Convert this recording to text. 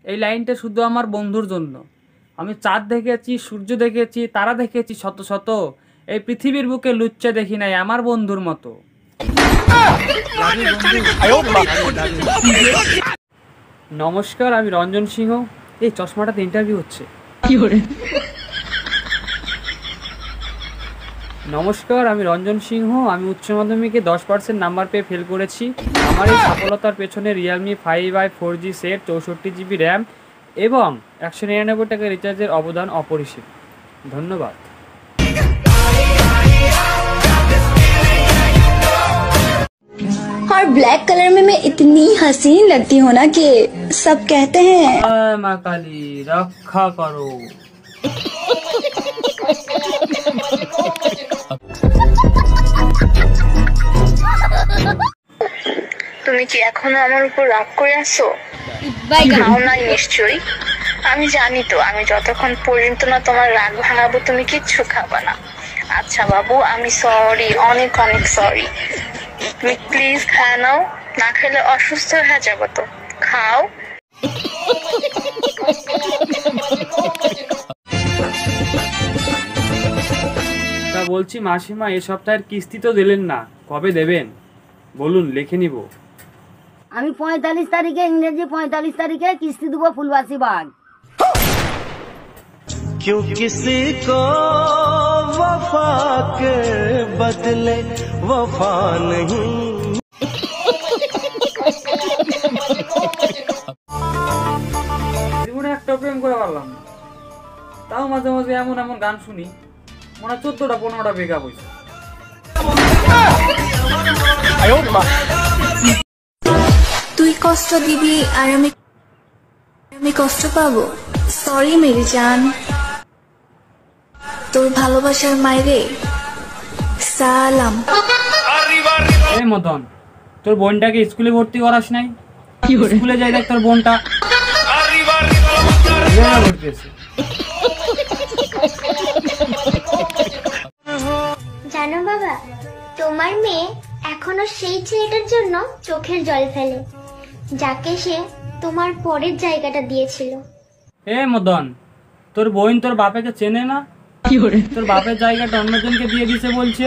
এই লাইনটা শুধু আমার বন্ধুর জন্য। আমি চাঁদ দেখেছি, সূর্য দেখেছি, তারা দেখেছি শত শত, এই পৃথিবীর বুকে লুচ্চা দেখি নাই আমার বন্ধুর মতো। নমস্কার, আমি রঞ্জন সিংহ। এই চশমাটাতে ইন্টারভিউ হচ্ছে। নমস্কার, আমি রঞ্জন সিংহ। আমি উচ্চ মাধ্যমিকে 10% নাম্বার পেয়ে ফেল করেছি। আমার এই সফলতার পেছনে Realme 5i 4G set, 64GB RAM এবং 199 টাকা রিচার্জের অবদান অপরিসীম। ধন্যবাদ। और ब्लैक कलर में मैं इतनी हसीन लगती हूँ ना कि सब कहते हैं মা কালী রক্ষা করো। তুমি কি এখনো আমার উপর রাগ করে আছো? খাও নাই নিশ্চয়ই। আমি জানি তো, আমি যতক্ষণ পর্যন্ত না তোমার রাগ ভাঙাবো তুমি কিচ্ছু খাবা না। আচ্ছা বাবু, আমি সরি, অনেক অনেক সরি। তুমি প্লিজ খায় নাও, না খেলে অসুস্থ হয়ে যাবো তো। খাও। তা বলছি মাসিমা, এ সপ্তাহের কিস্তি তো দিলেন না, কবে দেবেন বলুন, লিখে নিব। আমি 45 তারিখে, ইংরেজি 45 তারিখে কিস্তি দেবো ফুলবাসী বাগ। क्यों किसी को वफा के बदले वफा नहीं। জীবনে একটা প্রেম করে পারলাম না, তাও মাঝে মাঝে এমন এমন গান শুনি মনে 14টা 15টা ব্রেকআপ হয়েছে। তুই কষ্ট দিবি আর আমি কষ্ট পাবো। সরি মেরি জান, তোর ভালোবাসার মাইরে সালাম। এই মদন, তোর বোনটাকে স্কুলে ভর্তি করাস নাই? স্কুলে যাই দেখ তোর বোনটা ভর্তি আছে। জানো বাবা, তোমার মেয়ে এখনো সেই ছেলেটার জন্য চোখের জল ফেলে যাকে সে তোমার পরের জায়গাটা দিয়েছিল। এ মদন, তোর বোন তোর বাপেকে চেনে না? তোর বাপের জায়গাটা অন্যজনকে দিয়ে দিছে বলছে।